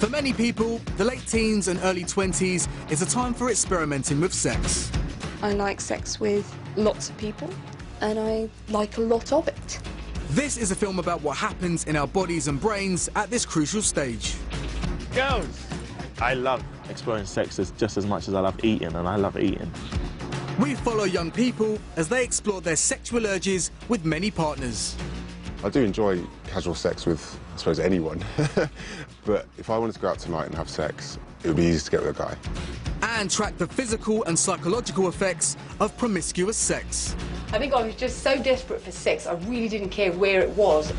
For many people, the late teens and early 20s is a time for experimenting with sex. I like sex with lots of people, and I like a lot of it. This is a film about what happens in our bodies and brains at this crucial stage. Girls! I love exploring sex just as much as I love eating, and I love eating. We follow young people as they explore their sexual urges with many partners. I do enjoy casual sex with, I suppose, anyone. But if I wanted to go out tonight and have sex, it would be easy to get with a guy. And track the physical and psychological effects of promiscuous sex. I think I was just so desperate for sex, I really didn't care where it was.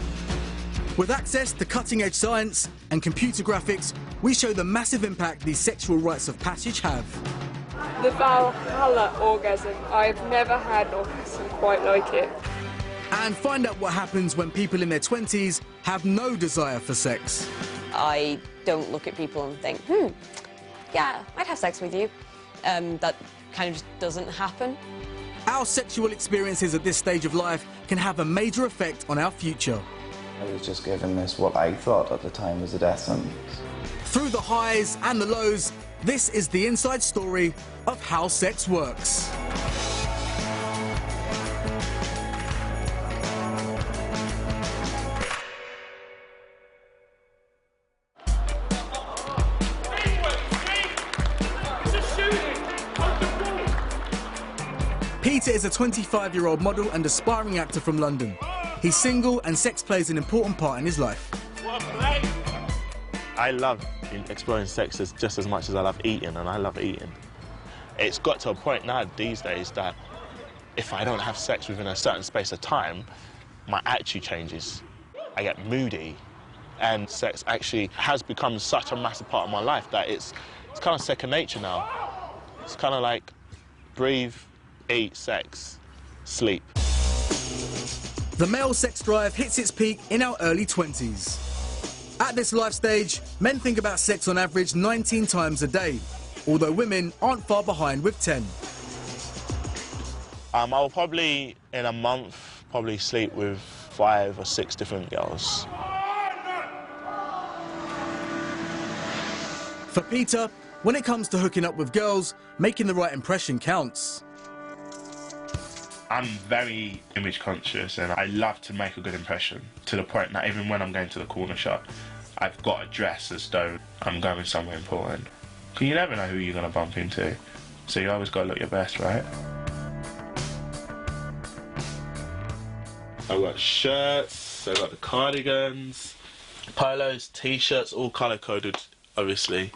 With access to cutting-edge science and computer graphics, we show the massive impact these sexual rites of passage have. The Valhalla orgasm. I've never had an orgasm quite like it. And find out what happens when people in their 20s have no desire for sex. I don't look at people and think, yeah, I'd have sex with you. That kind of just doesn't happen. Our sexual experiences at this stage of life can have a major effect on our future. I was just given this, what I thought at the time was a death sentence. Through the highs and the lows, this is the inside story of how sex works. Peter is a 25-year-old model and aspiring actor from London. He's single and sex plays an important part in his life. I love exploring sex just as much as I love eating, and I love eating. It's got to a point now these days that if I don't have sex within a certain space of time, my attitude changes. I get moody, and sex actually has become such a massive part of my life that it's kind of second nature now. It's kind of like breathe, eat, sex, sleep. The male sex drive hits its peak in our early 20s. At this life stage, men think about sex on average 19 times a day, although women aren't far behind with 10. I'll probably, in a month, probably sleep with 5 or 6 different girls. For Peter, when it comes to hooking up with girls, making the right impression counts. I'm very image conscious, and I love to make a good impression, to the point that even when I'm going to the corner shop, I've got to dress as though I'm going somewhere important. Because you never know who you're going to bump into, so you always got to look your best, right? I've got shirts, I've got the cardigans, polos, t-shirts, all colour-coded, obviously.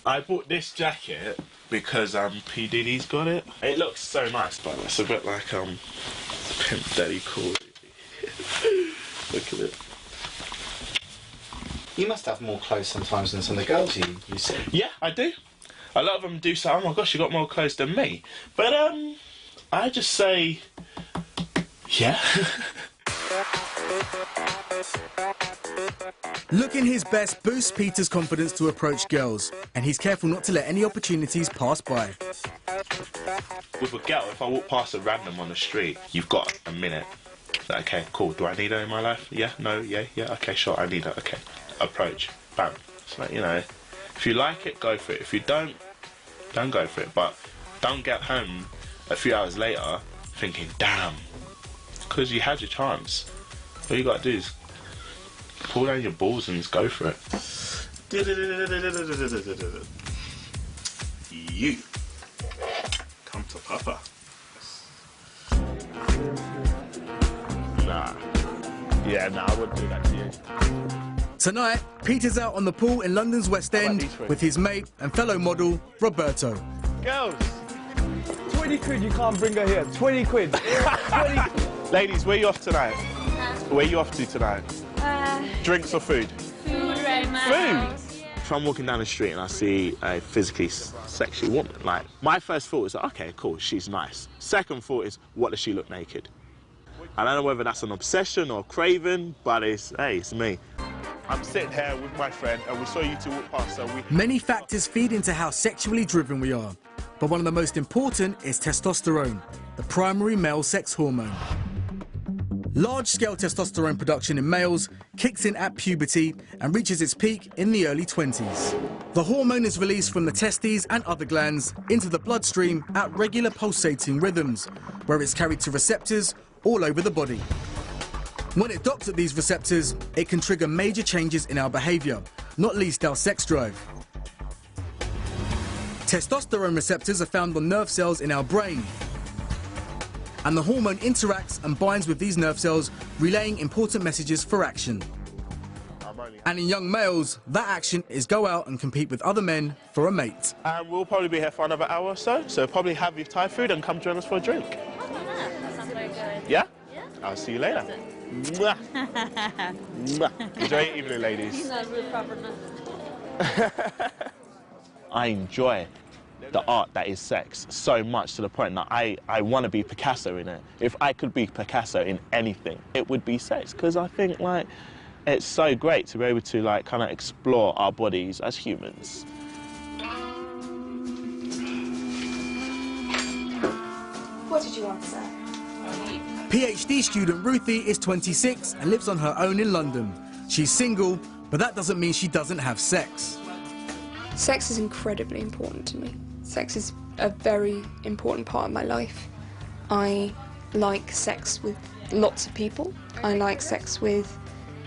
I bought this jacket because P. Diddy's got it. It looks so nice, but it's a bit like Pimp Daddy cool. Look at it. You must have more clothes sometimes than some of the girls you see. Yeah, I do. A lot of them do say, oh my gosh, you got more clothes than me. But I just say, yeah. Looking his best boosts Peter's confidence to approach girls, and he's careful not to let any opportunities pass by. With a girl, if I walk past a random on the street, you've got a minute. Okay, cool. Do I need her in my life? Yeah, no, yeah, okay, sure, I need her, okay. Approach, bam. It's like, you know, if you like it, go for it. If you don't go for it. But don't get home a few hours later thinking, damn, because you had your chance. All you got to do is pull down your balls and just go for it. You come to Papa. Nah. Yeah, nah, I wouldn't do that to you. Tonight, Peter's out on the pool in London's West End with his mate and fellow model, Roberto. Girls! 20 quid, you can't bring her here. 20 quid. 20. Ladies, where are you off tonight? Where are you off to tonight? Drinks or food? Food right now. Food? If I'm walking down the street and I see a physically sexy woman, like, my first thought is, okay, cool, she's nice. Second thought is, what does she look naked? I don't know whether that's an obsession or craving, but it's me. I'm sitting here with my friend and we saw you two walk past, so we... Many factors feed into how sexually driven we are, but one of the most important is testosterone, the primary male sex hormone. Large-scale testosterone production in males kicks in at puberty and reaches its peak in the early 20s. The hormone is released from the testes and other glands into the bloodstream at regular pulsating rhythms, where it's carried to receptors all over the body. When it docks at these receptors, it can trigger major changes in our behaviour, not least our sex drive. Testosterone receptors are found on nerve cells in our brain, and the hormone interacts and binds with these nerve cells, relaying important messages for action. And in young males, that action is go out and compete with other men for a mate. And we'll probably be here for another hour or so, so probably have your Thai food and come join us for a drink. That sounds very good. Yeah? Yeah. I'll see you later. Mwah. Mwah. Enjoy your evening, ladies. I enjoy the art that is sex so much, to the point that I want to be Picasso in it. If I could be Picasso in anything, it would be sex, because I think like it's so great to be able to like kind of explore our bodies as humans. What did you want, sir? PhD student Ruthie is 26 and lives on her own in London. She's single, but that doesn't mean she doesn't have sex. Sex is incredibly important to me. Sex is a very important part of my life. I like sex with lots of people. I like sex with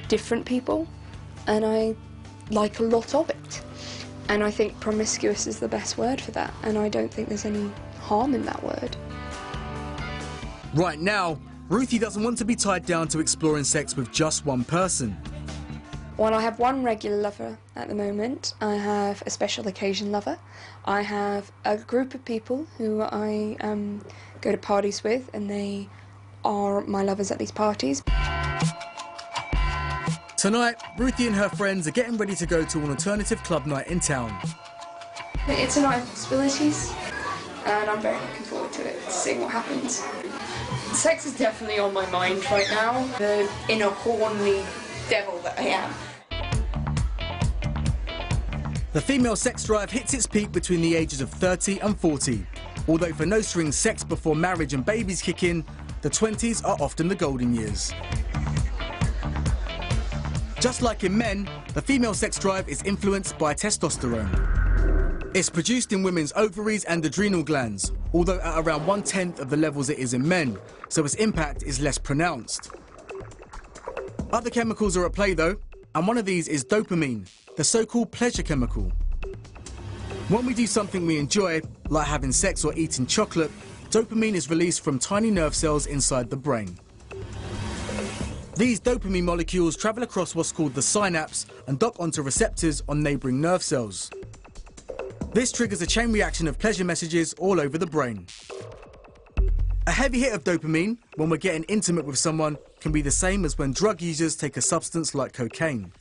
different people, and I like a lot of it. And I think promiscuous is the best word for that, and I don't think there's any harm in that word. Right now, Ruthie doesn't want to be tied down to exploring sex with just one person. Well, I have one regular lover at the moment. I have a special occasion lover. I have a group of people who I go to parties with, and they are my lovers at these parties. Tonight, Ruthie and her friends are getting ready to go to an alternative club night in town. It's a night of possibilities, and I'm very looking forward to it, seeing what happens. Sex is definitely on my mind right now, the inner horny devil that I am. The female sex drive hits its peak between the ages of 30 and 40. Although for no strings sex before marriage and babies kick in, the 20s are often the golden years. Just like in men, the female sex drive is influenced by testosterone. It's produced in women's ovaries and adrenal glands, although at around 1/10 of the levels it is in men, so its impact is less pronounced. Other chemicals are at play though, and one of these is dopamine, the so-called pleasure chemical. When we do something we enjoy, like having sex or eating chocolate, dopamine is released from tiny nerve cells inside the brain. These dopamine molecules travel across what's called the synapse and dock onto receptors on neighbouring nerve cells. This triggers a chain reaction of pleasure messages all over the brain. A heavy hit of dopamine, when we're getting intimate with someone, can be the same as when drug users take a substance like cocaine.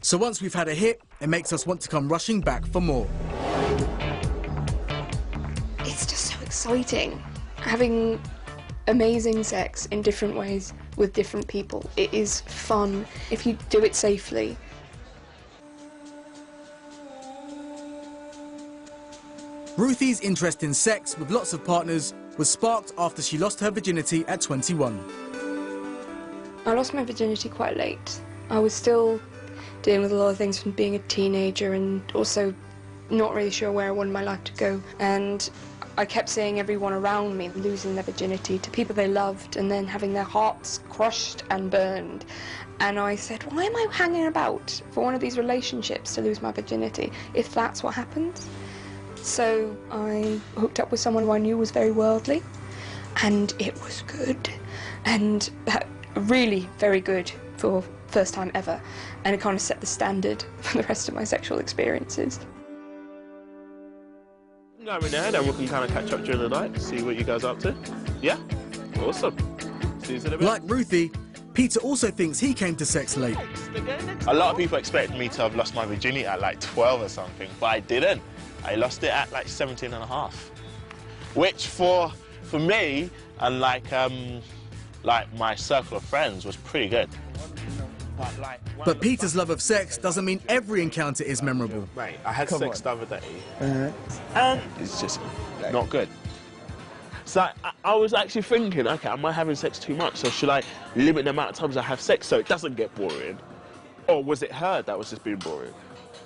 So once we've had a hit, it makes us want to come rushing back for more. It's just so exciting, having amazing sex in different ways with different people. It is fun if you do it safely. Ruthie's interest in sex with lots of partners was sparked after she lost her virginity at 21. I lost my virginity quite late. I was still dealing with a lot of things from being a teenager and also not really sure where I wanted my life to go. And I kept seeing everyone around me losing their virginity to people they loved and then having their hearts crushed and burned. And I said, why am I hanging about for one of these relationships to lose my virginity if that's what happens? So I hooked up with someone who I knew was very worldly, and it was good, and really very good for first time ever, and it kind of set the standard for the rest of my sexual experiences. Now we're there, then we can kind of catch up during the night, see what you guys are up to. Yeah? Awesome. See you in a bit. Like Ruthie, Peter also thinks he came to sex late. A lot of people expect me to have lost my virginity at like 12 or something, but I didn't. I lost it at like 17 and a half, which for me and like my circle of friends was pretty good. But Peter's love of sex doesn't mean every encounter is memorable. Mate, I had sex the other day, and it's just not good. So I was actually thinking, okay, am I having sex too much? So should I limit the amount of times I have sex so it doesn't get boring? Or was it her that was just being boring?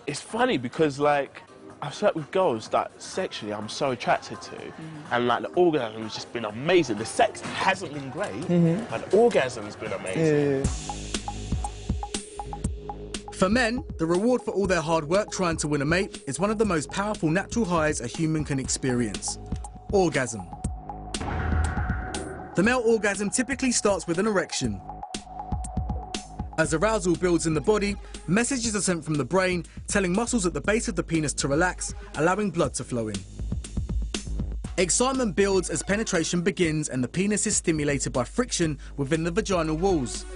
It's funny because, like, I've slept with girls that sexually I'm so attracted to, and like the orgasm has just been amazing. The sex hasn't been great, but the orgasm's been amazing. For men, the reward for all their hard work trying to win a mate is one of the most powerful natural highs a human can experience: orgasm. The male orgasm typically starts with an erection. As arousal builds in the body, messages are sent from the brain, telling muscles at the base of the penis to relax, allowing blood to flow in. Excitement builds as penetration begins and the penis is stimulated by friction within the vaginal walls.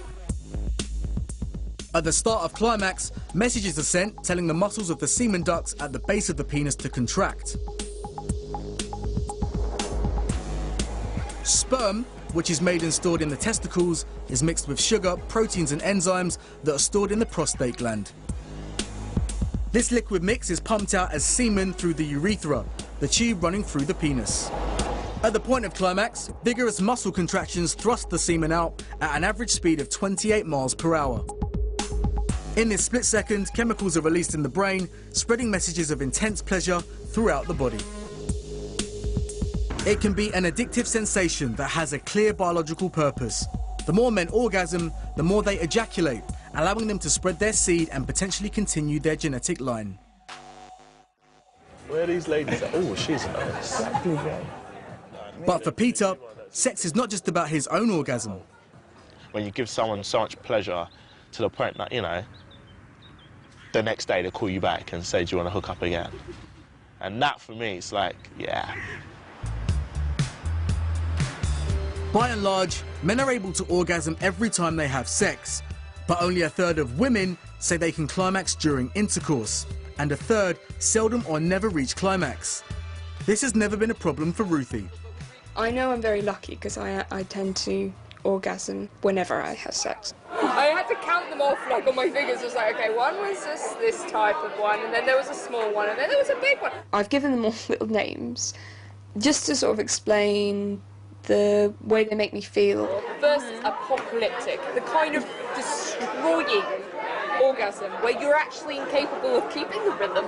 At the start of climax, messages are sent telling the muscles of the semen ducts at the base of the penis to contract. Sperm, which is made and stored in the testicles, is mixed with sugar, proteins and enzymes that are stored in the prostate gland. This liquid mix is pumped out as semen through the urethra, the tube running through the penis. At the point of climax, vigorous muscle contractions thrust the semen out at an average speed of 28 miles per hour. In this split second, chemicals are released in the brain, spreading messages of intense pleasure throughout the body. It can be an addictive sensation that has a clear biological purpose. The more men orgasm, the more they ejaculate, allowing them to spread their seed and potentially continue their genetic line. Where are these ladies at? Oh, she's nice. But for Peter, sex is not just about his own orgasm. When you give someone so much pleasure to the point that, you know, the next day they call you back and say, do you want to hook up again? And that, for me, it's like, yeah. By and large, men are able to orgasm every time they have sex, but only a third of women say they can climax during intercourse, and a third seldom or never reach climax. This has never been a problem for Ruthie. I know I'm very lucky because I tend to orgasm whenever I have sex. I had to count them off like on my fingers. It was like, okay, one was just this type of one, and then there was a small one, and then there was a big one. I've given them all little names just to sort of explain the way they make me feel. Versus apocalyptic, the kind of destroying orgasm where you're actually incapable of keeping the rhythm.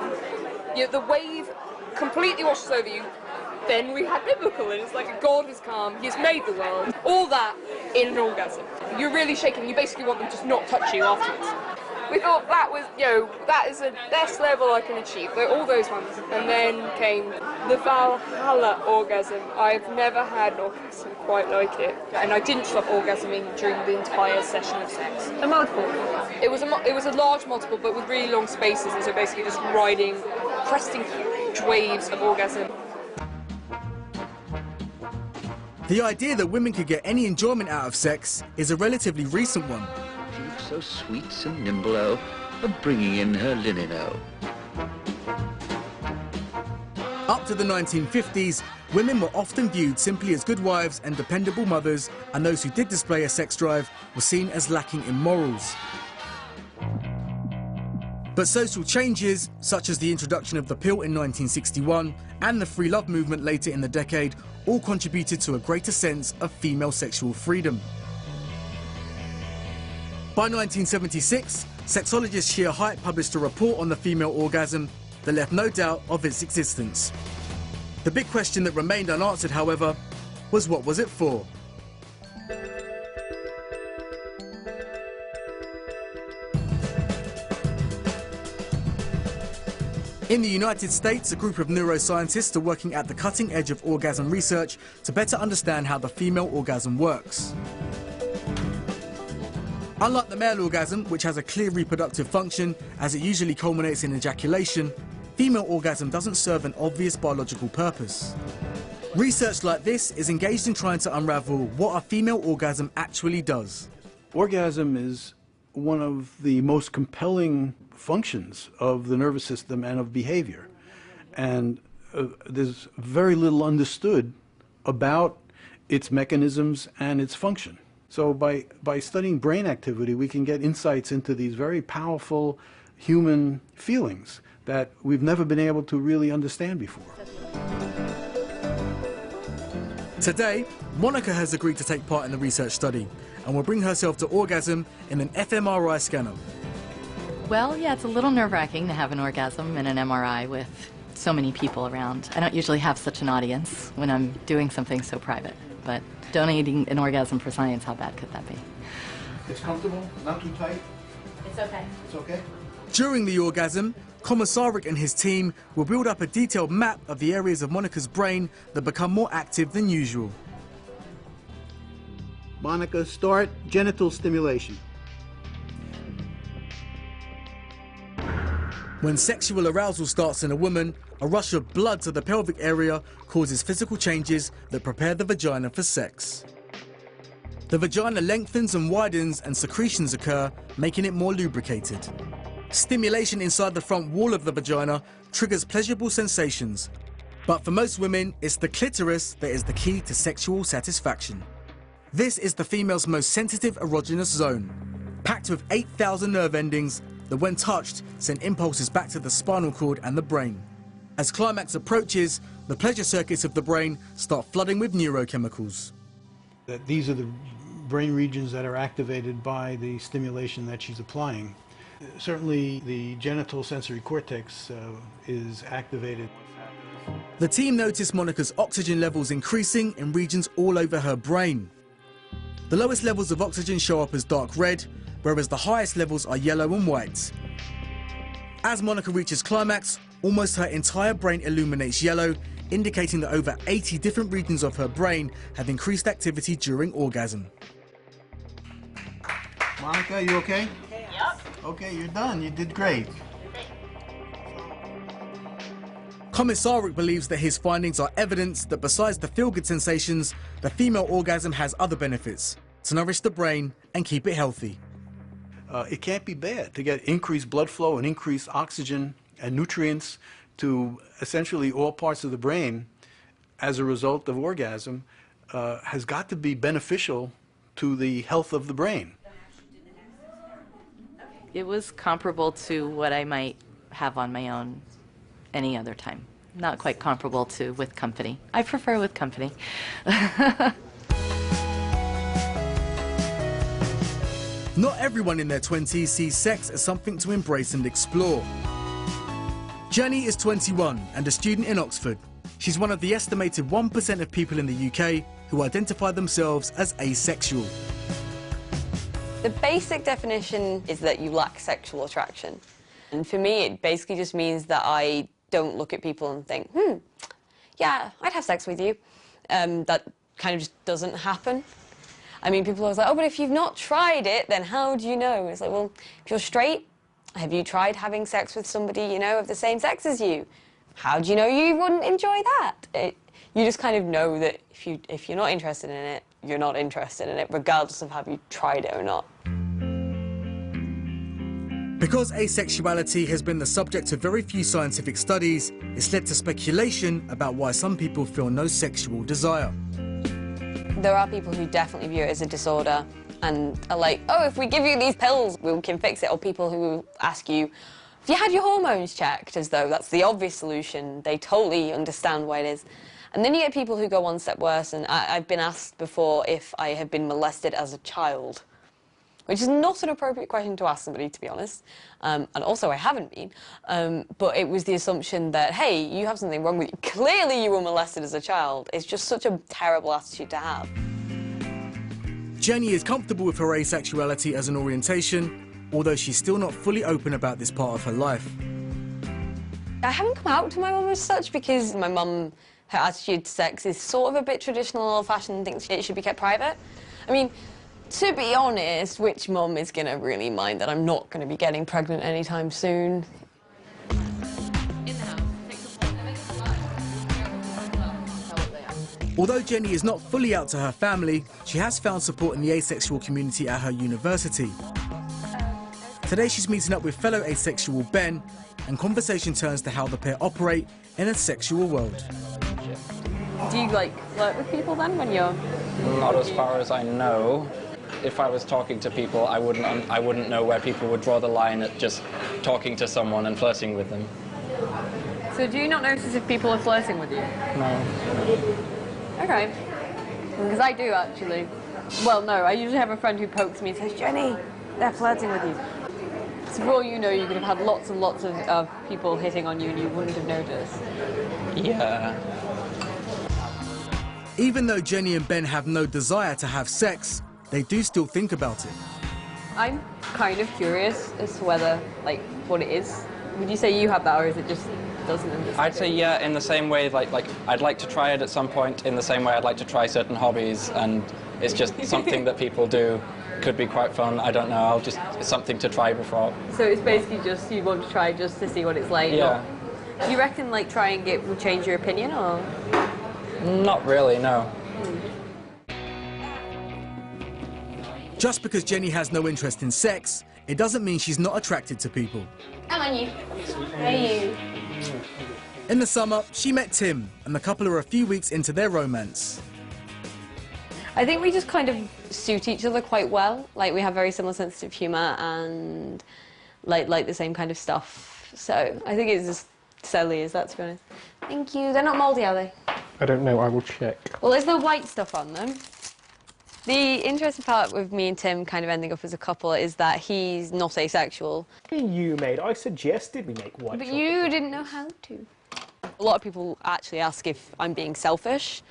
The wave completely washes over you. Then we had biblical, and it's like God has come, He's made the world. All that in an orgasm. You're really shaking. You basically want them to just not touch you afterwards. We thought that was, that is the best level I can achieve. All those ones. And then came the Valhalla orgasm. I've never had an orgasm quite like it. And I didn't stop orgasming during the entire session of sex. A multiple? It was a large multiple, but with really long spaces, and so basically just cresting huge waves of orgasm. The idea that women could get any enjoyment out of sex is a relatively recent one. She looks so sweet and nimble, oh, of bringing in her linen, oh. Up to the 1950s, women were often viewed simply as good wives and dependable mothers, and those who did display a sex drive were seen as lacking in morals. But social changes, such as the introduction of the pill in 1961 and the free love movement later in the decade, all contributed to a greater sense of female sexual freedom. By 1976, sexologist Sheer Height published a report on the female orgasm that left no doubt of its existence. The big question that remained unanswered, however, was what was it for? In the United States, a group of neuroscientists are working at the cutting edge of orgasm research to better understand how the female orgasm works. Unlike the male orgasm, which has a clear reproductive function, as it usually culminates in ejaculation, female orgasm doesn't serve an obvious biological purpose. Research like this is engaged in trying to unravel what a female orgasm actually does. Orgasm is one of the most compelling functions of the nervous system and of behavior. And there's very little understood about its mechanisms and its function. So by studying brain activity, we can get insights into these very powerful human feelings that we've never been able to really understand before. Today, Monica has agreed to take part in the research study and will bring herself to orgasm in an fMRI scanner. Well, yeah, it's a little nerve-wracking to have an orgasm in an MRI with so many people around. I don't usually have such an audience when I'm doing something so private, but donating an orgasm for science, how bad could that be? It's comfortable, not too tight. It's okay. It's okay? During the orgasm, Komisarek and his team will build up a detailed map of the areas of Monica's brain that become more active than usual. Monica, start genital stimulation. When sexual arousal starts in a woman, a rush of blood to the pelvic area causes physical changes that prepare the vagina for sex. The vagina lengthens and widens and secretions occur, making it more lubricated. Stimulation inside the front wall of the vagina triggers pleasurable sensations. But for most women, it's the clitoris that is the key to sexual satisfaction. This is the female's most sensitive erogenous zone, packed with 8,000 nerve endings that when touched send impulses back to the spinal cord and the brain. As climax approaches, the pleasure circuits of the brain start flooding with neurochemicals. These are the brain regions that are activated by the stimulation that she's applying. Certainly the genital sensory cortex is activated. The team noticed Monica's oxygen levels increasing in regions all over her brain. The lowest levels of oxygen show up as dark red, whereas the highest levels are yellow and white. As Monica reaches climax, almost her entire brain illuminates yellow, indicating that over 80 different regions of her brain have increased activity during orgasm. Monica, you okay? Yep. Okay, you're done. You did great. Komisarek believes that his findings are evidence that besides the feel-good sensations, the female orgasm has other benefits to nourish the brain and keep it healthy. It can't be bad to get increased blood flow and increased oxygen and nutrients to essentially all parts of the brain as a result of orgasm has got to be beneficial to the health of the brain. It was comparable to what I might have on my own any other time. Not quite comparable to with company. I prefer with company. Not everyone in their 20s sees sex as something to embrace and explore. Jenni is 21 and a student in Oxford. She's one of the estimated 1% of people in the UK who identify themselves as asexual. The basic definition is that you lack sexual attraction. And for me, it basically just means that I don't look at people and think, yeah, I'd have sex with you. That kind of just doesn't happen. I mean, people are always like, oh, but if you've not tried it, then how do you know? It's like, well, if you're straight, have you tried having sex with somebody, you know, of the same sex as you? How do you know you wouldn't enjoy that? You just kind of know that if you're not interested in it, you're not interested in it, regardless of have you tried it or not. Because asexuality has been the subject of very few scientific studies, it's led to speculation about why some people feel no sexual desire. There are people who definitely view it as a disorder and are like, oh, if we give you these pills, we can fix it. Or people who ask you, have you had your hormones checked? As though that's the obvious solution. They totally understand what it is. And then you get people who go one step worse, and I've been asked before if I have been molested as a child, which is not an appropriate question to ask somebody, to be honest. And also, I haven't been. But it was the assumption that, hey, you have something wrong with you. Clearly you were molested as a child. It's just such a terrible attitude to have. Jenni is comfortable with her asexuality as an orientation, although she's still not fully open about this part of her life. I haven't come out to my mum as such because my mum, her attitude to sex is sort of a bit traditional, old-fashioned, thinks it should be kept private. I mean, to be honest, which mum is going to really mind that I'm not going to be getting pregnant anytime soon? Although Jenni is not fully out to her family, she has found support in the asexual community at her university. Today she's meeting up with fellow asexual Ben, and conversation turns to how the pair operate in a sexual world. Do you, like, flirt with people then when you're... Not as far as I know. If I was talking to people, I wouldn't know where people would draw the line at just talking to someone and flirting with them. So do you not notice if people are flirting with you? No. Okay. Because I do, actually. Well, no, I usually have a friend who pokes me and says, Jenny, they're flirting with you. So for all you know, you could have had lots and lots of people hitting on you and you wouldn't have noticed. Yeah. Even though Jenni and Ben have no desire to have sex, they do still think about it. I'm kind of curious as to whether, like, what it is. Would you say you have that, or is it just doesn't understand? I'd say yeah, in the same way, like I'd like to try it at some point, in the same way I'd like to try certain hobbies, and it's just something that people do. Could be quite fun, I don't know, it's something to try before. So it's basically just, you want to try just to see what it's like? Yeah. Do you reckon, like, trying it would change your opinion, or...? Not really, no. Just because Jenni has no interest in sex, it doesn't mean she's not attracted to people. Come on, you. Hey, you. In the summer, she met Tim, and the couple are a few weeks into their romance. I think we just kind of suit each other quite well. Like, we have very similar sense of humour and like the same kind of stuff. So I think it's just silly as that, to be honest. Thank you. They're not mouldy, are they? I don't know, I will check. Well, there's no white stuff on them. The interesting part with me and Tim kind of ending up as a couple is that he's not asexual. You made. I suggested we make white But chocolate. you didn't know how to. A lot of people actually ask if I'm being selfish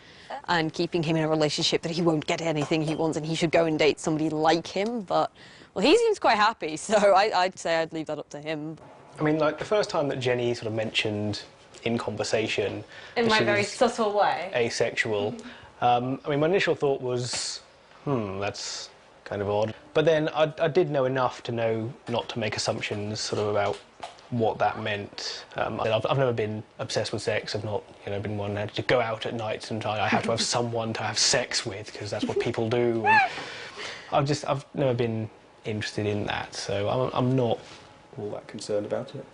and keeping him in a relationship that he won't get anything he wants and he should go and date somebody like him, but, well, he seems quite happy, so I'd say I'd leave that up to him. I mean, like, the first time that Jenni sort of mentioned in conversation... In my she very was subtle way. Asexual. I mean, my initial thought was, that's kind of odd. But then I did know enough to know not to make assumptions sort of about what that meant. I've never been obsessed with sex. I've not, been one to go out at night and I have to have someone to have sex with because that's what people do. And I've never been interested in that, so I'm not all that concerned about it.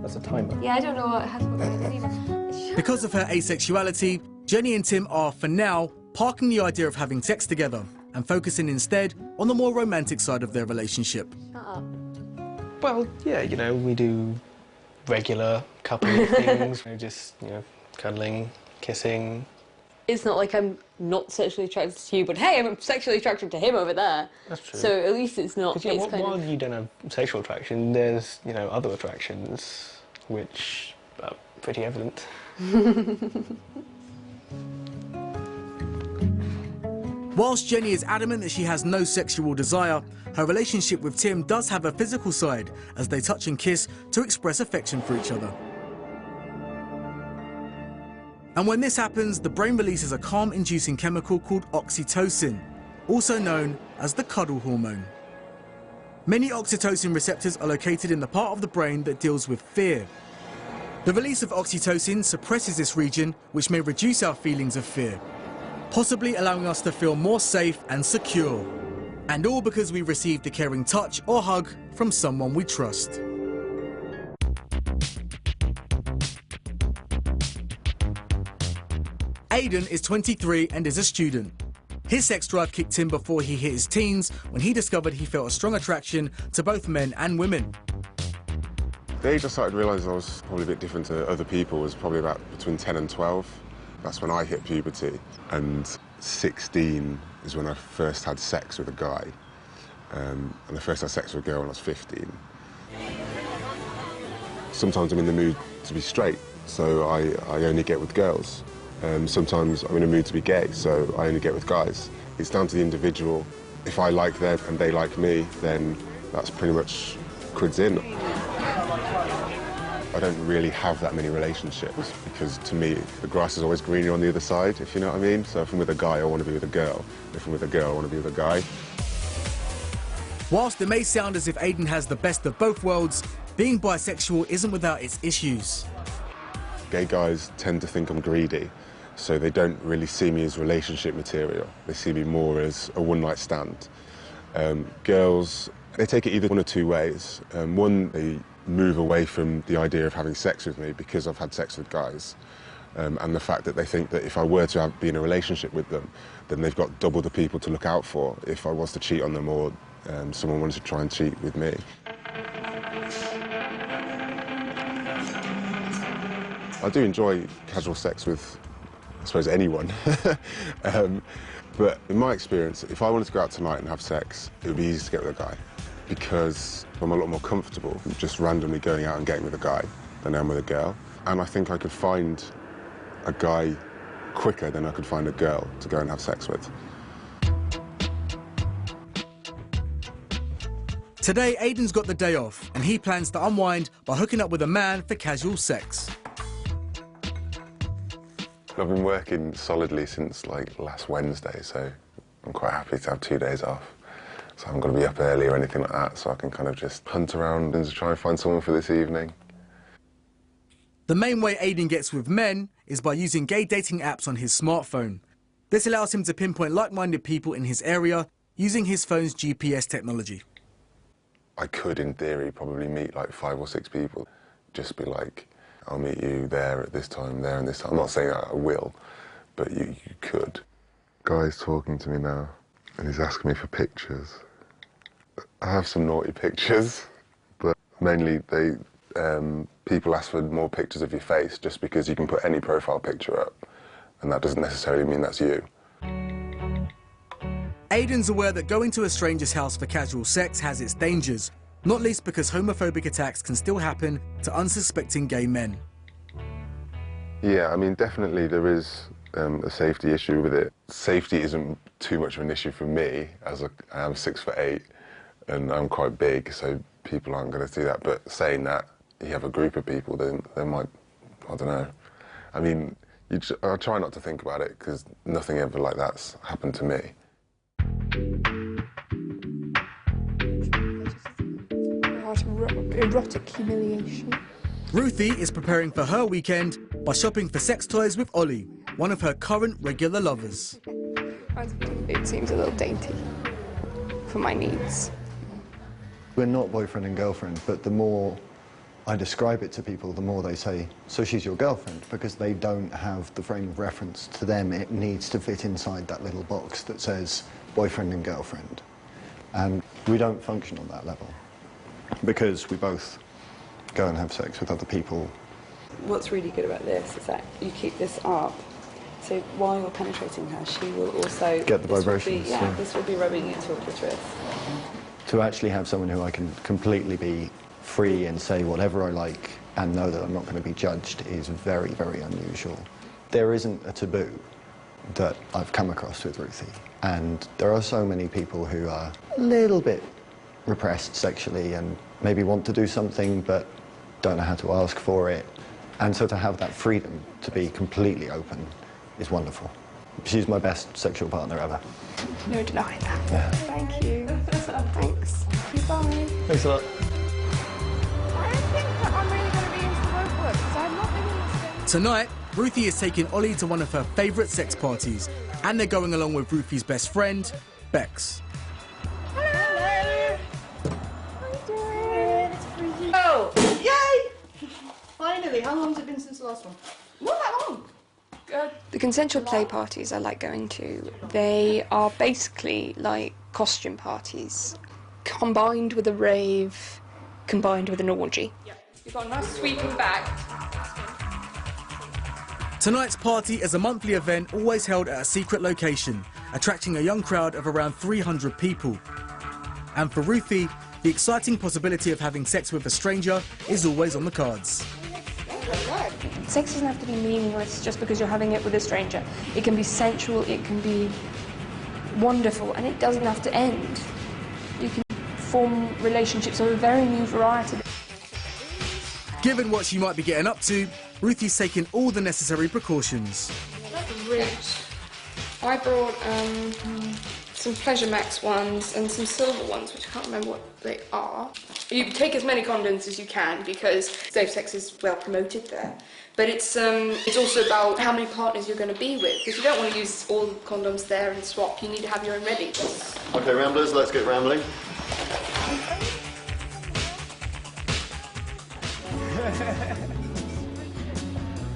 That's a timer. Yeah, I don't know what has Because of her asexuality, Jenni and Tim are, for now, parking the idea of having sex together and focusing instead on the more romantic side of their relationship. Shut up. Well, yeah, we do regular couple things. Just, cuddling, kissing. It's not like I'm not sexually attracted to you, but hey, I'm sexually attracted to him over there. That's true. So at least it's not... Yeah, while you don't have sexual attraction, there's, other attractions which are pretty evident. Whilst Jenni is adamant that she has no sexual desire, her relationship with Tim does have a physical side as they touch and kiss to express affection for each other. And when this happens, the brain releases a calm-inducing chemical called oxytocin, also known as the cuddle hormone. Many oxytocin receptors are located in the part of the brain that deals with fear. The release of oxytocin suppresses this region, which may reduce our feelings of fear, possibly allowing us to feel more safe and secure. And all because we received a caring touch or hug from someone we trust. Aidan is 23 and is a student. His sex drive kicked in before he hit his teens when he discovered he felt a strong attraction to both men and women. The age I started realising I was probably a bit different to other people was probably about between 10 and 12. That's when I hit puberty. And 16 is when I first had sex with a guy. And I first had sex with a girl when I was 15. Sometimes I'm in the mood to be straight, so I only get with girls. Sometimes I'm in a mood to be gay, so I only get with guys. It's down to the individual. If I like them and they like me, then that's pretty much quids in. I don't really have that many relationships because, to me, the grass is always greener on the other side, if you know what I mean. So if I'm with a guy, I want to be with a girl. If I'm with a girl, I want to be with a guy. Whilst it may sound as if Aidan has the best of both worlds, being bisexual isn't without its issues. Gay guys tend to think I'm greedy, so they don't really see me as relationship material. They see me more as a one-night stand. Girls, they take it either one or two ways. One, they move away from the idea of having sex with me because I've had sex with guys. And the fact that they think that if I were to be in a relationship with them, then they've got double the people to look out for if I was to cheat on them or someone wanted to try and cheat with me. I do enjoy casual sex with suppose anyone. But in my experience, if I wanted to go out tonight and have sex, it would be easy to get with a guy, because I'm a lot more comfortable just randomly going out and getting with a guy than I am with a girl. And I think I could find a guy quicker than I could find a girl to go and have sex with. Today, Aidan's got the day off, and he plans to unwind by hooking up with a man for casual sex. I've been working solidly since like last Wednesday, so I'm quite happy to have 2 days off. So I'm going to be up early or anything like that, so I can kind of just hunt around and try and find someone for this evening. The main way Aidan gets with men is by using gay dating apps on his smartphone. This allows him to pinpoint like-minded people in his area using his phone's GPS technology. I could, in theory, probably meet like 5 or 6 people. Just be like, I'll meet you there at this time, there and this time. I'm not saying that I will, but you could. Guy's talking to me now, and he's asking me for pictures. I have some naughty pictures, but mainly people ask for more pictures of your face just because you can put any profile picture up, and that doesn't necessarily mean that's you. Aidan's aware that going to a stranger's house for casual sex has its dangers, not least because homophobic attacks can still happen to unsuspecting gay men. Yeah, I mean, definitely there is a safety issue with it. Safety isn't too much of an issue for me, as I am 6'8", and I'm quite big, so people aren't going to do that. But saying that, you have a group of people, then they might, I don't know. I mean, I try not to think about it, because nothing ever like that's happened to me. Erotic humiliation. Ruthie is preparing for her weekend by shopping for sex toys with Ollie, one of her current regular lovers. It seems a little dainty for my needs. We're not boyfriend and girlfriend, but the more I describe it to people, the more they say, so she's your girlfriend, because they don't have the frame of reference. To them, it needs to fit inside that little box that says boyfriend and girlfriend. And we don't function on that level, because we both go and have sex with other people. What's really good about this is that you keep this up, so while you're penetrating her, she will also get the vibrations. This will be rubbing into her clitoris. To actually have someone who I can completely be free and say whatever I like and know that I'm not going to be judged is very, very unusual. There isn't a taboo that I've come across with Ruthie, and there are so many people who are a little bit repressed sexually and maybe want to do something but don't know how to ask for it. And so to have that freedom to be completely open is wonderful. She's my best sexual partner ever. No denying that. Yeah. Thank you. Thanks. Goodbye. Thanks a lot. I don't think that I'm really going to be into the rope work because I've not been in this. Tonight, Ruthie is taking Ollie to one of her favourite sex parties, and they're going along with Ruthie's best friend, Bex. Hello. Oh, yay! Finally, how long has it been since the last one? Not that long. Good. The consensual play parties I like going to, they are basically like costume parties, combined with a rave, combined with an orgy. Yeah. You've got a nice sweeping back. Tonight's party is a monthly event always held at a secret location, attracting a young crowd of around 300 people. And for Ruthie, the exciting possibility of having sex with a stranger is always on the cards. Sex doesn't have to be meaningless just because you're having it with a stranger. It can be sensual, it can be wonderful, and it doesn't have to end. You can form relationships of a very new variety. Given what she might be getting up to, Ruthie's taking all the necessary precautions. Rich. I brought some Pleasure Max ones and some silver ones, which I can't remember what they are. You take as many condoms as you can because safe sex is well promoted there. But it's also about how many partners you're going to be with, because you don't want to use all the condoms there and swap. You need to have your own ready. Okay, Ramblers, let's get rambling.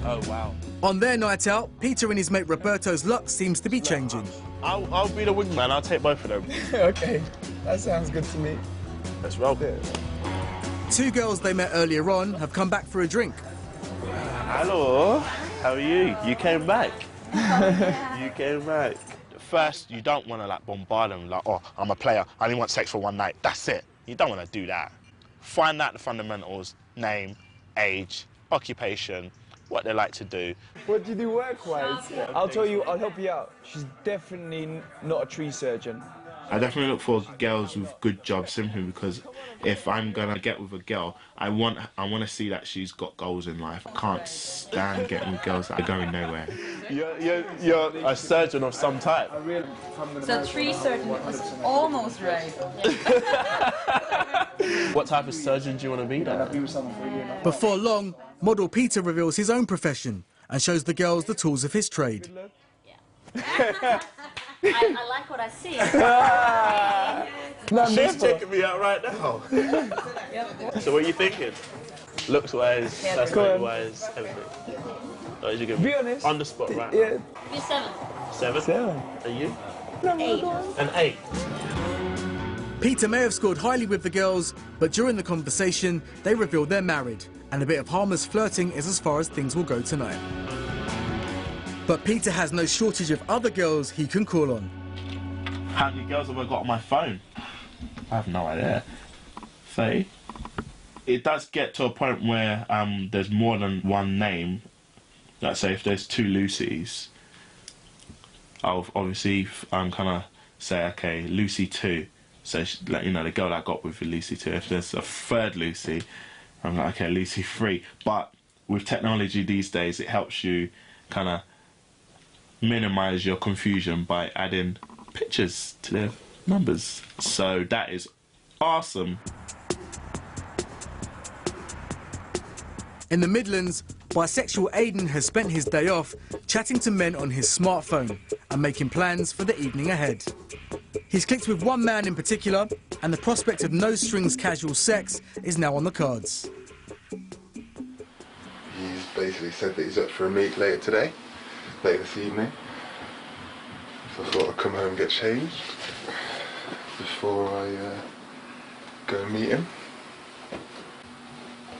Oh, wow. On their night out, Peter and his mate Roberto's luck seems to be changing. I'll be the wingman, I'll take both of them. Okay, that sounds good to me. Let's roll here. Two girls they met earlier on have come back for a drink. Hello, how are you? You came back? You came back. First, you don't want to like bombard them like, oh, I'm a player, I only want sex for one night. That's it. You don't want to do that. Find out the fundamentals: name, age, occupation, what they like to do. What do you do work-wise? I'll tell you, I'll help you out. She's definitely not a tree surgeon. I definitely look for girls with good jobs simply because if I'm gonna get with a girl, I want to see that she's got goals in life. I can't stand getting with girls that are going nowhere. You're a surgeon of some type. So tree surgeon was almost right. What type of surgeon do you want to be then? Before long, model Peter reveals his own profession and shows the girls the tools of his trade. I like what I see. She's checking me out right now. So what are you thinking? Looks-wise, personality-wise, everything. What did you give me? Be honest. On the spot, right? Yeah. You're 7. 7? And you? 8. An 8. Peter may have scored highly with the girls, but during the conversation, they reveal they're married, and a bit of harmless flirting is as far as things will go tonight. But Peter has no shortage of other girls he can call on. How many girls have I got on my phone? I have no idea. 30? It does get to a point where there's more than one name. Let's say if there's 2 Lucys, I'll obviously kind of say, okay, Lucy 2. So, you know, the girl I got with Lucy 2. If there's a 3rd Lucy, I'm like, okay, Lucy 3. But with technology these days, it helps you kind of minimize your confusion by adding pictures to their numbers. So that is awesome. In the Midlands, bisexual Aidan has spent his day off chatting to men on his smartphone and making plans for the evening ahead. He's clicked with one man in particular, and the prospect of no-strings casual sex is now on the cards. He's basically said that he's up for a meet later this evening. So I thought I'd come home and get changed before I go and meet him.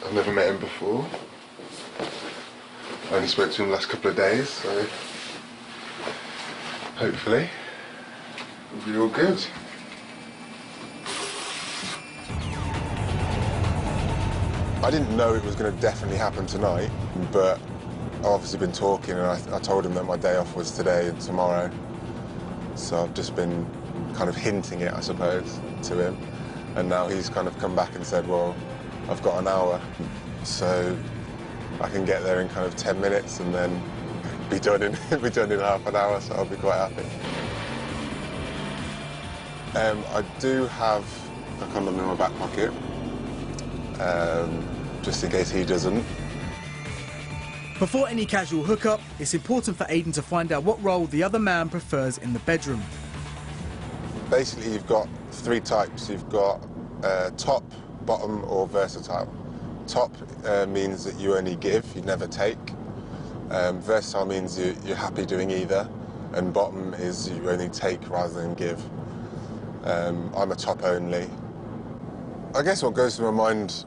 I've never met him before. I only spoke to him the last couple of days, so hopefully it'll be all good. I didn't know it was going to definitely happen tonight, but I've obviously been talking, and I told him that my day off was today and tomorrow. So I've just been kind of hinting it, I suppose, to him. And now he's kind of come back and said, well, I've got an hour, so I can get there in kind of 10 minutes and then be done in half an hour, so I'll be quite happy. I do have a condom in my back pocket, just in case he doesn't. Before any casual hookup, it's important for Aidan to find out what role the other man prefers in the bedroom. Basically, you've got 3 types. You've got top, bottom, or versatile. Top means that you only give, you never take. Versatile means you're happy doing either. And bottom is you only take rather than give. I'm a top only. I guess what goes through my mind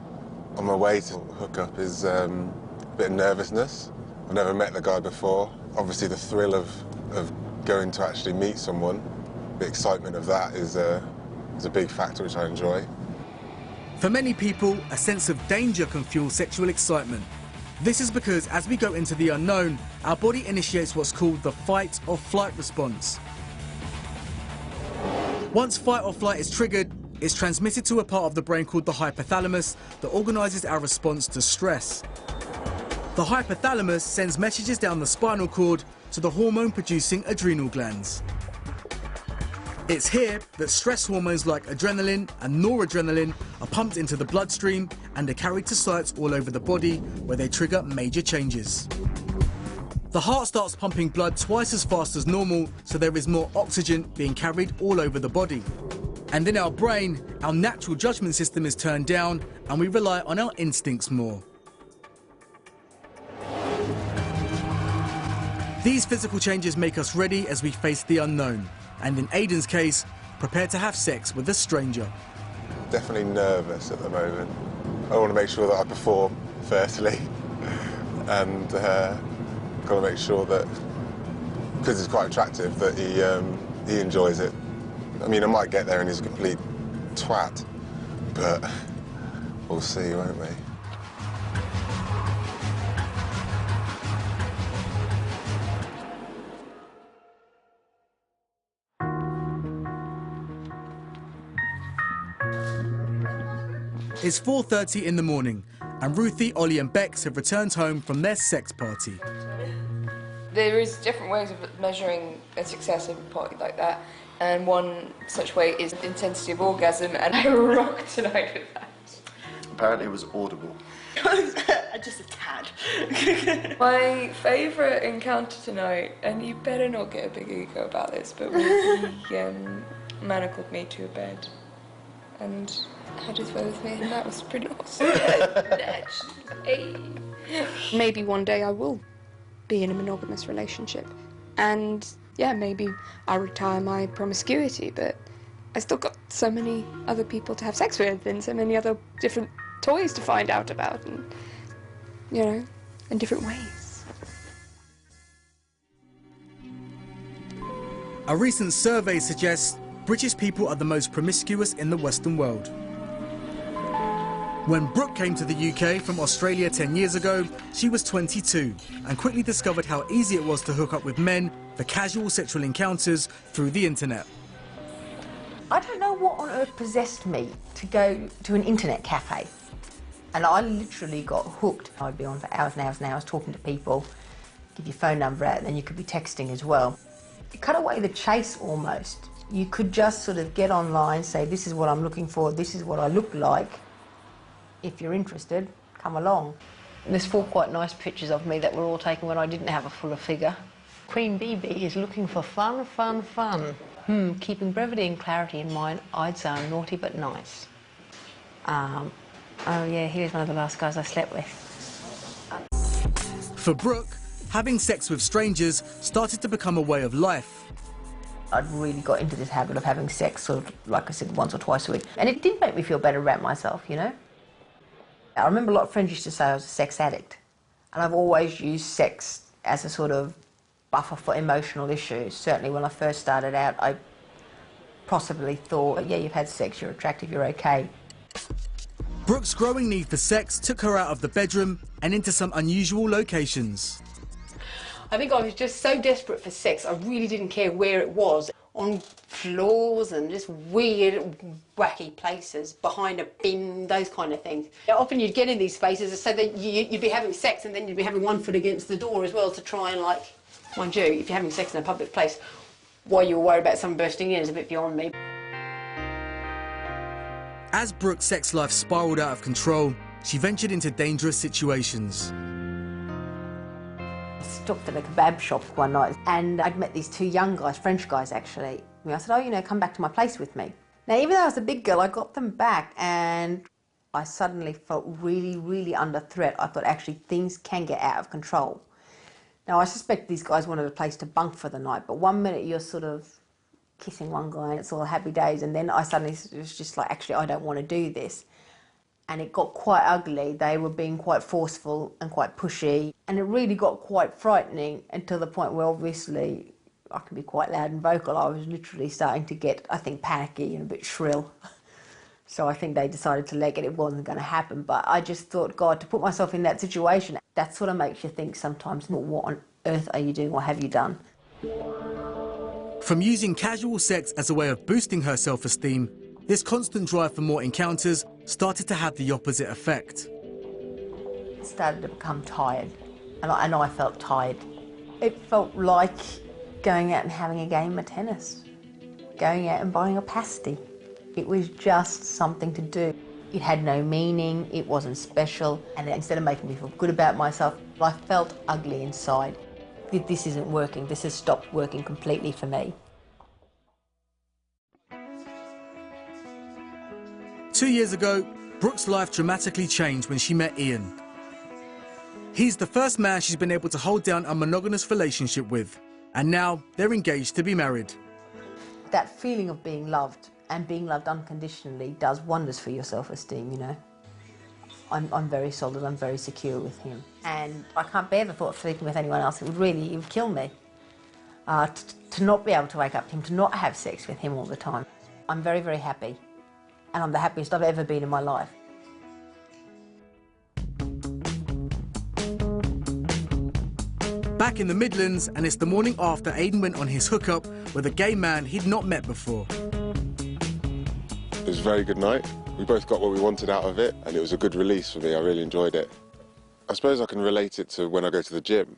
on my way to hook up is a bit of nervousness. I've never met the guy before. Obviously the thrill of going to actually meet someone, the excitement of that is a big factor which I enjoy. For many people, a sense of danger can fuel sexual excitement. This is because as we go into the unknown, our body initiates what's called the fight or flight response. Once fight or flight is triggered, it's transmitted to a part of the brain called the hypothalamus that organises our response to stress. The hypothalamus sends messages down the spinal cord to the hormone-producing adrenal glands. It's here that stress hormones like adrenaline and noradrenaline are pumped into the bloodstream and are carried to sites all over the body where they trigger major changes. The heart starts pumping blood twice as fast as normal, so there is more oxygen being carried all over the body. And in our brain, our natural judgment system is turned down and we rely on our instincts more. These physical changes make us ready as we face the unknown, and in Aidan's case, prepared to have sex with a stranger. Definitely nervous at the moment. I want to make sure that I perform, firstly, and got to make sure that because he's quite attractive, that he enjoys it. I mean, I might get there and he's a complete twat, but we'll see, won't we? It's 4:30 in the morning, and Ruthie, Ollie and Bex have returned home from their sex party. There is different ways of measuring a success of a party like that, and one such way is intensity of orgasm, and I rocked tonight with that. Apparently it was audible. Just a tad. My favourite encounter tonight, and you better not get a big ego about this, but he manacled me to a bed and had his way with me, and that was pretty awesome. Maybe one day I will be in a monogamous relationship, and yeah, maybe I'll retire my promiscuity, but I still got so many other people to have sex with and so many other different toys to find out about, and you know, in different ways. A recent survey suggests British people are the most promiscuous in the Western world. When Brooke came to the UK from Australia 10 years ago, she was 22 and quickly discovered how easy it was to hook up with men for casual sexual encounters through the internet. I don't know what on earth possessed me to go to an internet cafe. And I literally got hooked. I'd be on for hours and hours and hours talking to people, give your phone number out, and then you could be texting as well. It cut away the chase almost. You could just sort of get online, say, this is what I'm looking for, this is what I look like. If you're interested, come along. There's 4 quite nice pictures of me that were all taken when I didn't have a fuller figure. Queen BB is looking for fun, fun, fun. Keeping brevity and clarity in mind, I'd say I'm naughty but nice. Oh yeah, he was one of the last guys I slept with. For Brooke, having sex with strangers started to become a way of life. I'd really got into this habit of having sex, sort of, like I said, once or twice a week. And it did make me feel better about myself, you know? I remember a lot of friends used to say I was a sex addict. And I've always used sex as a sort of buffer for emotional issues. Certainly when I first started out, I possibly thought, yeah, you've had sex, you're attractive, you're okay. Brooke's growing need for sex took her out of the bedroom and into some unusual locations. I think I was just so desperate for sex, I really didn't care where it was. On floors and just weird, wacky places, behind a bin, those kind of things. Often you'd get in these spaces so that you'd be having sex and then you'd be having one foot against the door as well to try and, like, mind you, if you're having sex in a public place, why you were worried about someone bursting in is a bit beyond me. As Brooke's sex life spiraled out of control, she ventured into dangerous situations. I stopped at a kebab shop one night and I'd met these 2 young guys, French guys actually. I said, oh, you know, come back to my place with me. Now, even though I was a big girl, I got them back and I suddenly felt really, really under threat. I thought, actually, things can get out of control. Now, I suspect these guys wanted a place to bunk for the night, but one minute you're sort of kissing one guy and it's all happy days, and then I suddenly was just like, actually, I don't want to do this. And it got quite ugly. They were being quite forceful and quite pushy, and it really got quite frightening until the point where obviously I can be quite loud and vocal. I was literally starting to get, I think, panicky and a bit shrill. So I think they decided to leg it. It wasn't going to happen, but I just thought, God, to put myself in that situation, that sort of makes you think sometimes, what on earth are you doing or have you done? From using casual sex as a way of boosting her self-esteem, this constant drive for more encounters started to have the opposite effect. I started to become tired, and I felt tired. It felt like going out and having a game of tennis, going out and buying a pasty. It was just something to do. It had no meaning, it wasn't special, and instead of making me feel good about myself, I felt ugly inside. This isn't working, this has stopped working completely for me. 2 years ago, Brooke's life dramatically changed when she met Ian. He's the first man she's been able to hold down a monogamous relationship with, and now they're engaged to be married. That feeling of being loved and being loved unconditionally does wonders for your self-esteem, you know. I'm very solid, I'm very secure with him. And I can't bear the thought of sleeping with anyone else. It would kill me. to not be able to wake up to him, to not have sex with him all the time. I'm very, very happy, and I'm the happiest I've ever been in my life. Back in the Midlands, and it's the morning after Aidan went on his hookup with a gay man he'd not met before. It was a very good night. We both got what we wanted out of it, and it was a good release for me. I really enjoyed it. I suppose I can relate it to when I go to the gym.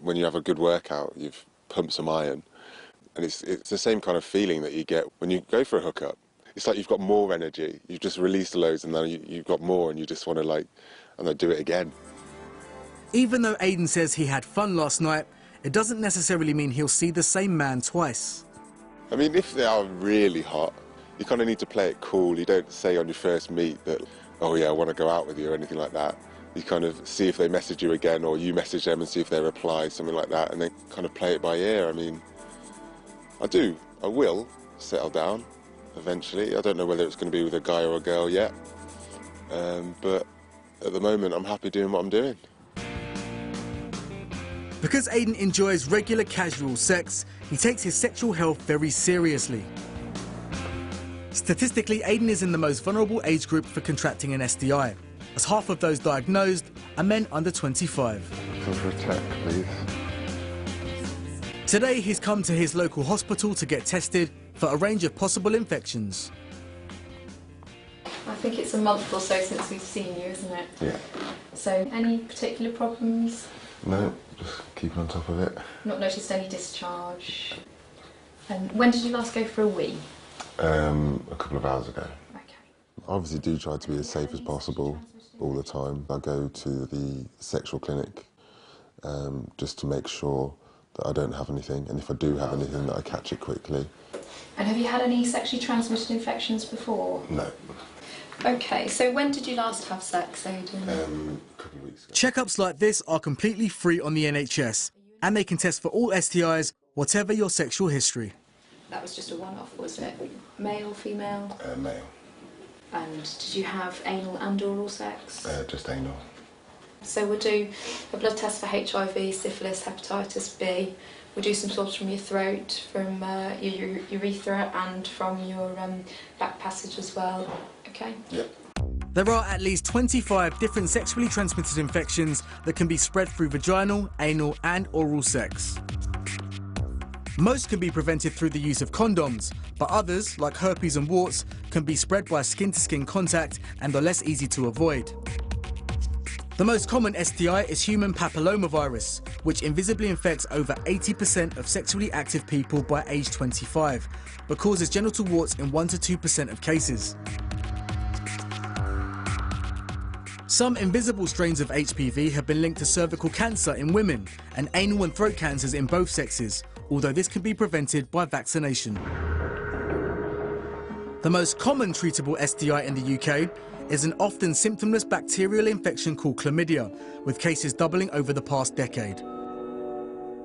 When you have a good workout, you've pumped some iron, and it's the same kind of feeling that you get when you go for a hookup. It's like you've got more energy. You've just released loads, and then you've got more, and you just want to, like, and then do it again. Even though Aidan says he had fun last night, it doesn't necessarily mean he'll see the same man twice. I mean, if they are really hot, you kind of need to play it cool. You don't say on your first meet that, oh yeah, I want to go out with you or anything like that. You kind of see if they message you again, or you message them and see if they reply, something like that, and then kind of play it by ear. I mean, I will settle down eventually. I don't know whether it's going to be with a guy or a girl yet, but at the moment I'm happy doing what I'm doing. Because Aidan enjoys regular casual sex, he takes his sexual health very seriously. Statistically, Aidan is in the most vulnerable age group for contracting an STI, as half of those diagnosed are men under 25. Come for a check, please. Today, he's come to his local hospital to get tested for a range of possible infections. I think it's a month or so since we've seen you, isn't it? Yeah. So, any particular problems? No, just keeping on top of it. Not noticed any discharge? And when did you last go for a wee? A couple of hours ago. Okay. I obviously do try to be as safe as possible all the time. I go to the sexual clinic just to make sure that I don't have anything, and if I do have anything, that I catch it quickly. And have you had any sexually transmitted infections before? No. Okay, so when did you last have sex, Aidan? A couple of weeks ago. Checkups like this are completely free on the NHS, and they can test for all STIs, whatever your sexual history. That was just a one-off, was it? Male, female? Male. And did you have anal and oral sex? Just anal. So we'll do a blood test for HIV, syphilis, hepatitis B. We'll do some swabs from your throat, from your urethra, and from your back passage as well. Okay? Yep. There are at least 25 different sexually transmitted infections that can be spread through vaginal, anal and oral sex. Most can be prevented through the use of condoms, but others, like herpes and warts, can be spread by skin-to-skin contact and are less easy to avoid. The most common STI is human papillomavirus, which invisibly infects over 80% of sexually active people by age 25, but causes genital warts in 1 to 2% of cases. Some invisible strains of HPV have been linked to cervical cancer in women and anal and throat cancers in both sexes, although this can be prevented by vaccination. The most common treatable STI in the UK is an often symptomless bacterial infection called chlamydia, with cases doubling over the past decade.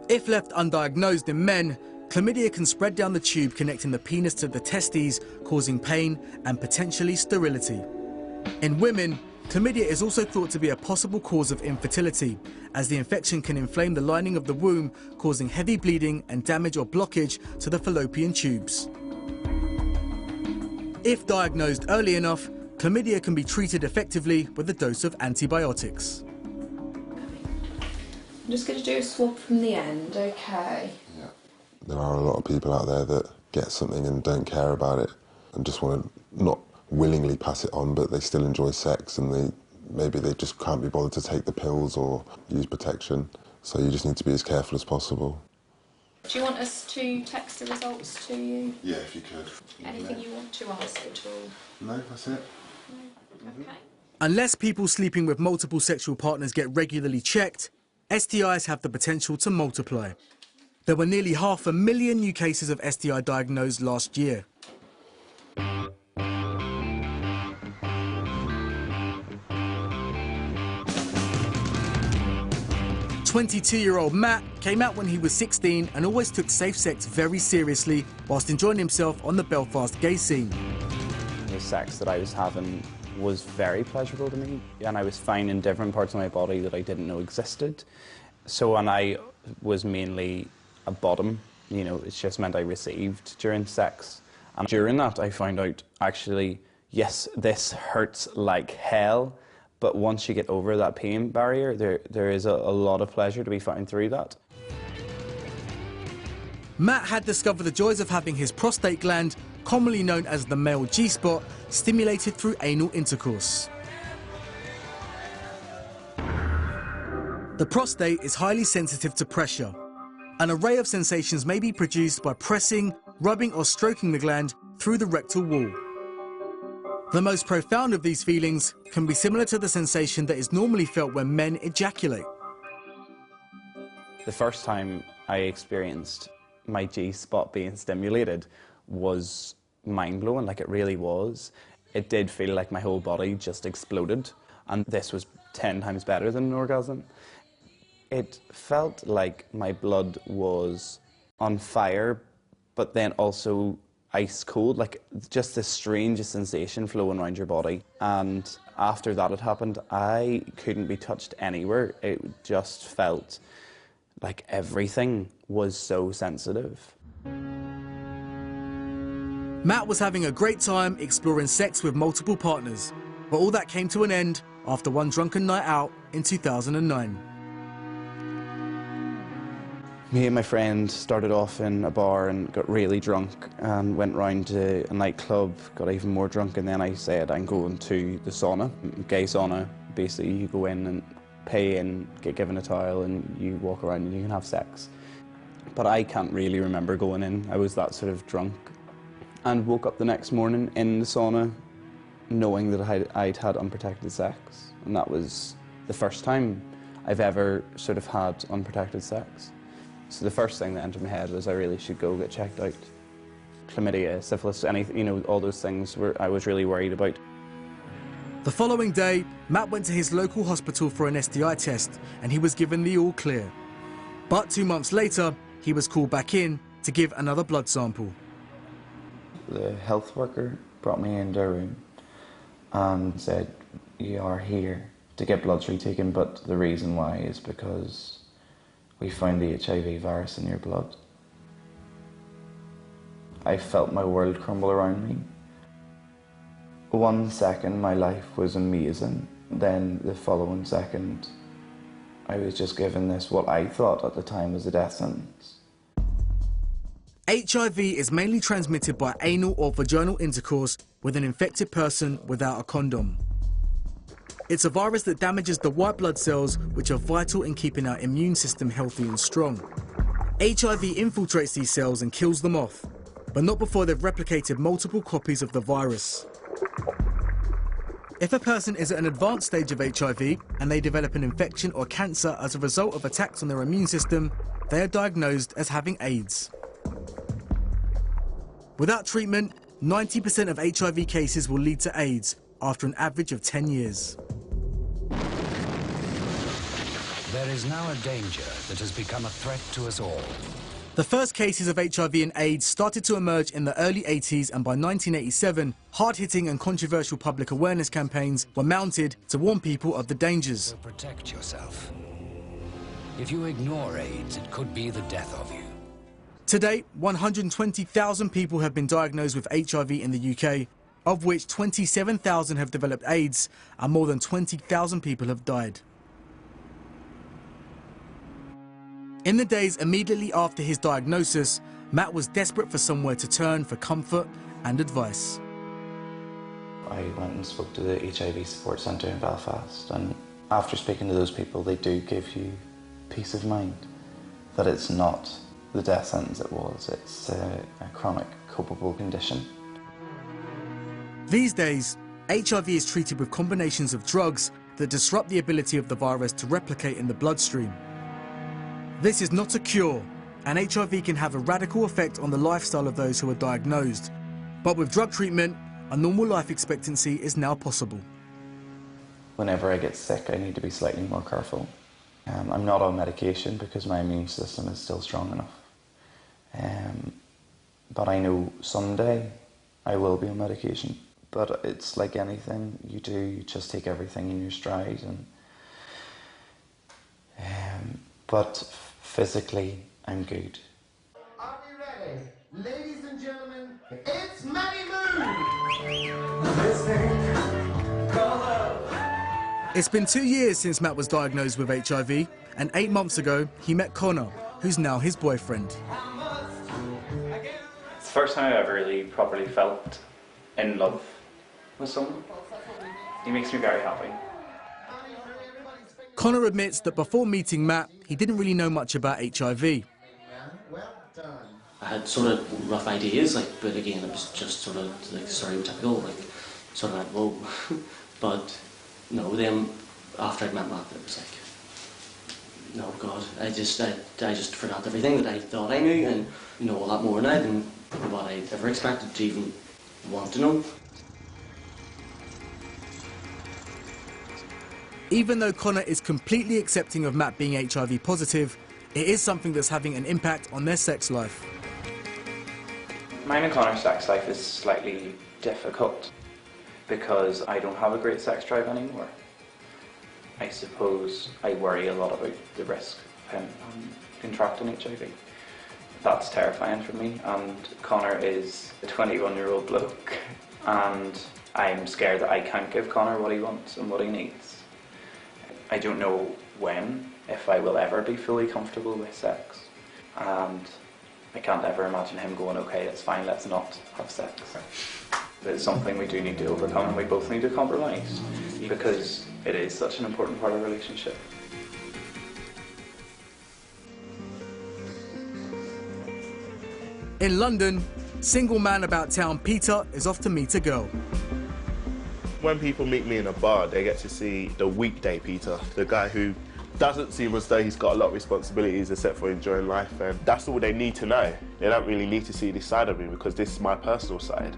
If left undiagnosed in men, chlamydia can spread down the tube connecting the penis to the testes, causing pain and potentially sterility. In women, chlamydia is also thought to be a possible cause of infertility, as the infection can inflame the lining of the womb, causing heavy bleeding and damage or blockage to the fallopian tubes. If diagnosed early enough, chlamydia can be treated effectively with a dose of antibiotics. I'm just going to do a swab from the end, okay? Yeah. There are a lot of people out there that get something and don't care about it and just want to not willingly pass it on, but they still enjoy sex, and maybe they just can't be bothered to take the pills or use protection. So you just need to be as careful as possible. Do you want us to text the results to you? Yeah, if you could. Anything you want to ask at all? No, that's it. No? Okay. Unless people sleeping with multiple sexual partners get regularly checked, STIs have the potential to multiply. There were nearly 500,000 new cases of STI diagnosed last year. 22-year-old Matt came out when he was 16 and always took safe sex very seriously whilst enjoying himself on the Belfast gay scene. The sex that I was having was very pleasurable to me, and I was finding different parts of my body that I didn't know existed. So when I was mainly a bottom You know, it's just meant I received during sex. And during that, I found out, actually, yes, this hurts like hell, but once you get over that pain barrier, there is a lot of pleasure to be found through that. Matt had discovered the joys of having his prostate gland, commonly known as the male G-spot, stimulated through anal intercourse. The prostate is highly sensitive to pressure. An array of sensations may be produced by pressing, rubbing or stroking the gland through the rectal wall. The most profound of these feelings can be similar to the sensation that is normally felt when men ejaculate. The first time I experienced my G-spot being stimulated was mind-blowing, like it really was. It did feel like my whole body just exploded, and this was 10 times better than an orgasm. It felt like my blood was on fire, but then also ice cold, like just this strange sensation flowing around your body. And after that had happened, I couldn't be touched anywhere. It just felt like everything was so sensitive. Matt was having a great time exploring sex with multiple partners, but all that came to an end after one drunken night out in 2009. Me and my friend started off in a bar and got really drunk and went round to a nightclub, got even more drunk, and then I said, I'm going to the sauna, gay sauna. Basically, you go in and pay and get given a towel and you walk around and you can have sex. But I can't really remember going in. I was that sort of drunk. And woke up the next morning in the sauna knowing that I'd had unprotected sex. And that was the first time I've ever sort of had unprotected sex. So the first thing that entered my head was I really should go get checked out. Chlamydia, syphilis, anything, you know, all those things I was really worried about. The following day, Matt went to his local hospital for an STI test and he was given the all clear. But 2 months later, he was called back in to give another blood sample. The health worker brought me into a room and said, you are here to get bloods retaken, but the reason why is because we found the HIV virus in your blood. I felt my world crumble around me. 1 second my life was amazing, then the following second I was just given this, what I thought at the time was a death sentence. HIV is mainly transmitted by anal or vaginal intercourse with an infected person without a condom. It's a virus that damages the white blood cells, which are vital in keeping our immune system healthy and strong. HIV infiltrates these cells and kills them off, but not before they've replicated multiple copies of the virus. If a person is at an advanced stage of HIV and they develop an infection or cancer as a result of attacks on their immune system, they are diagnosed as having AIDS. Without treatment, 90% of HIV cases will lead to AIDS after an average of 10 years. There is now a danger that has become a threat to us all. The first cases of HIV and AIDS started to emerge in the early 80s, and by 1987, hard-hitting and controversial public awareness campaigns were mounted to warn people of the dangers. So protect yourself. If you ignore AIDS, it could be the death of you. To date, 120,000 people have been diagnosed with HIV in the UK, of which 27,000 have developed AIDS, and more than 20,000 people have died. In the days immediately after his diagnosis, Matt was desperate for somewhere to turn for comfort and advice. I went and spoke to the HIV support centre in Belfast, and after speaking to those people, they do give you peace of mind that it's not the death sentence it was, it's a chronic, copable condition. These days, HIV is treated with combinations of drugs that disrupt the ability of the virus to replicate in the bloodstream. This is not a cure, and HIV can have a radical effect on the lifestyle of those who are diagnosed. But with drug treatment, a normal life expectancy is now possible. Whenever I get sick, I need to be slightly more careful. I'm not on medication because my immune system is still strong enough. But I know someday I will be on medication. But it's like anything you do, you just take everything in your stride. But physically, I'm good. Ladies and gentlemen, it's Matty Moon! It's been 2 years since Matt was diagnosed with HIV, and 8 months ago, he met Connor, who's now his boyfriend. It's the first time I ever really properly felt in love with someone. He makes me very happy. Connor admits that before meeting Matt, he didn't really know much about HIV. I had sort of rough ideas, but again, it was just sort of stereotypical, sort of like, whoa. But no, then after I'd met Matt, it was like, no, God, I just forgot everything that I thought I knew, and know a lot more now than what I'd ever expected to even want to know. Even though Connor is completely accepting of Matt being HIV positive, it is something that's having an impact on their sex life. Mine and Connor's sex life is slightly difficult because I don't have a great sex drive anymore. I suppose I worry a lot about the risk of him contracting HIV. That's terrifying for me, and Connor is a 21-year-old bloke, and I'm scared that I can't give Connor what he wants and what he needs. I don't know when, if I will ever be fully comfortable with sex, and I can't ever imagine him going, okay, it's fine, let's not have sex. It's something we do need to overcome, and we both need to compromise, because it is such an important part of a relationship. In London, single man about town Peter is off to meet a girl. When people meet me in a bar, they get to see the weekday Peter, the guy who doesn't seem as though he's got a lot of responsibilities except for enjoying life, and that's all they need to know. They don't really need to see this side of me because this is my personal side.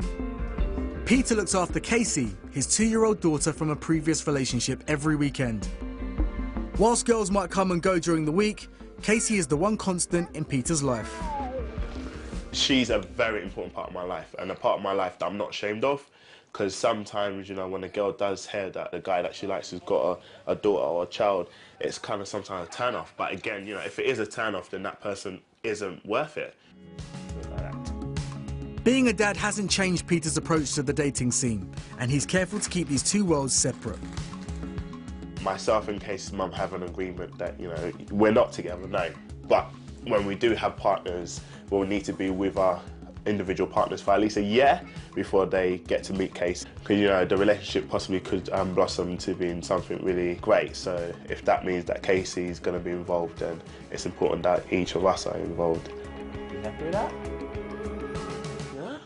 Peter looks after Casey, his 2-year-old daughter from a previous relationship, every weekend. Whilst girls might come and go during the week, Casey is the one constant in Peter's life. She's a very important part of my life, and a part of my life that I'm not ashamed of. Because sometimes, when a girl does hear that the guy that she likes has got a daughter or a child, it's kind of sometimes a turn-off. But again, if it is a turn-off, then that person isn't worth it. Being a dad hasn't changed Peter's approach to the dating scene, and he's careful to keep these two worlds separate. Myself and Casey's mum have an agreement that, we're not together, no. But when we do have partners, we'll need to be with our individual partners for at least a year before they get to meet Casey. Because, the relationship possibly could blossom to being something really great. So if that means that Casey's going to be involved, then it's important that each of us are involved. You happy with that? Yeah?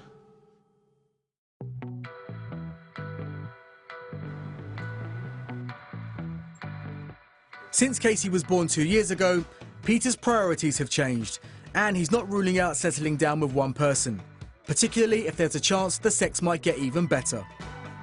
Since Casey was born 2 years ago, Peter's priorities have changed, and he's not ruling out settling down with one person, particularly if there's a chance the sex might get even better.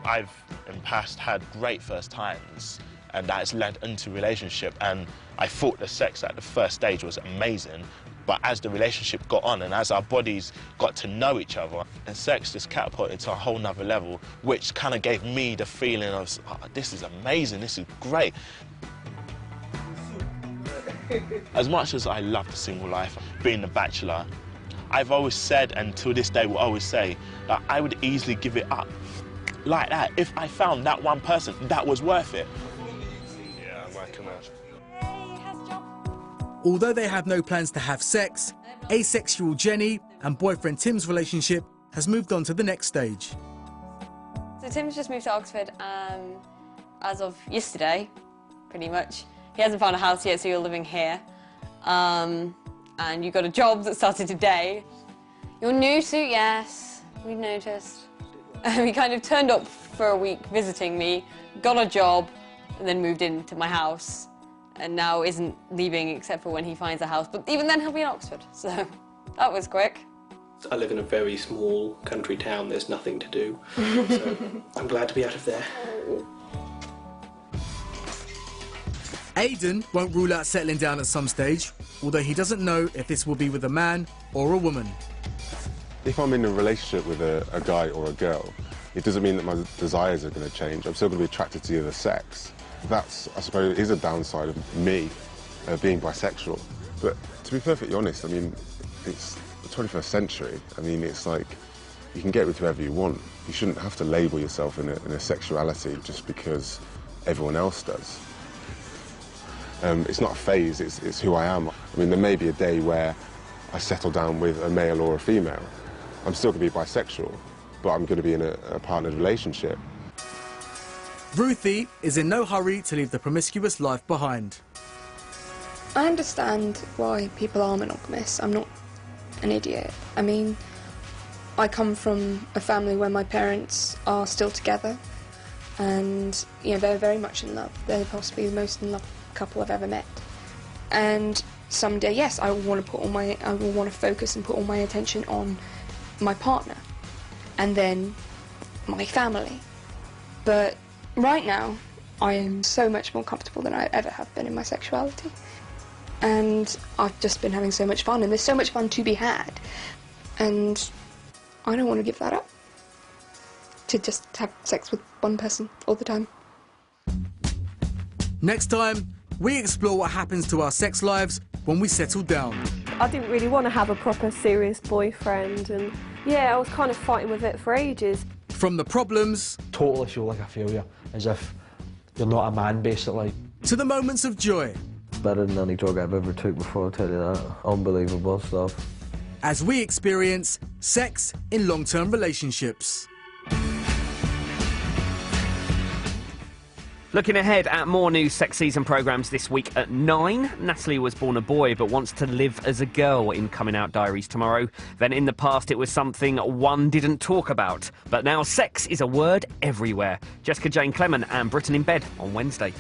I've, in the past, had great first times, and that has led into a relationship, and I thought the sex at the first stage was amazing, but as the relationship got on and as our bodies got to know each other, the sex just catapulted to a whole nother level, which kind of gave me the feeling of, oh, this is amazing, this is great. As much as I love the single life, being a bachelor, I've always said, and to this day will always say, that I would easily give it up like that if I found that one person that was worth it. Yeah, I'm working out. Although they have no plans to have sex, asexual Jenny and boyfriend Tim's relationship has moved on to the next stage. So Tim's just moved to Oxford as of yesterday, pretty much. He hasn't found a house yet, so you're living here. And you got a job that started today. Your new suit, yes, we've noticed. He kind of turned up for a week visiting me, got a job, and then moved into my house. And now isn't leaving except for when he finds a house. But even then, he'll be in Oxford, so that was quick. I live in a very small country town, there's nothing to do. So I'm glad to be out of there. Aidan won't rule out settling down at some stage, although he doesn't know if this will be with a man or a woman. If I'm in a relationship with a guy or a girl, it doesn't mean that my desires are going to change. I'm still going to be attracted to the other sex. That's, I suppose, is a downside of me being bisexual. But to be perfectly honest, I mean, it's 21st century. I mean, it's like you can get with whoever you want. You shouldn't have to label yourself in a sexuality just because everyone else does. It's not a phase, it's who I am. I mean, there may be a day where I settle down with a male or a female. I'm still going to be bisexual, but I'm going to be in a partnered relationship. Ruthie is in no hurry to leave the promiscuous life behind. I understand why people are monogamous. I'm not an idiot. I mean, I come from a family where my parents are still together, and you know, they're very much in love. They're possibly the most in love couple I've ever met. And someday, yes, I will want to focus and put all my attention on my partner, and then my family. But right now, I am so much more comfortable than I ever have been in my sexuality. And I've just been having so much fun, and there's so much fun to be had. And I don't want to give that up. To just have sex with one person all the time. Next time, we explore what happens to our sex lives when we settle down. I didn't really want to have a proper serious boyfriend, and yeah, I was kind of fighting with it for ages. From the problems... Totally feel like a failure, as if you're not a man, basically. To the moments of joy. Better than any drug I've ever took before, I'll tell you that. Unbelievable stuff. As we experience sex in long-term relationships. Looking ahead at more new Sex Season programmes this week at 9. Natalie was born a boy but wants to live as a girl in Coming Out Diaries tomorrow. Then in the past it was something one didn't talk about. But now sex is a word everywhere. Jessica Jane Clement and Britain in Bed on Wednesday.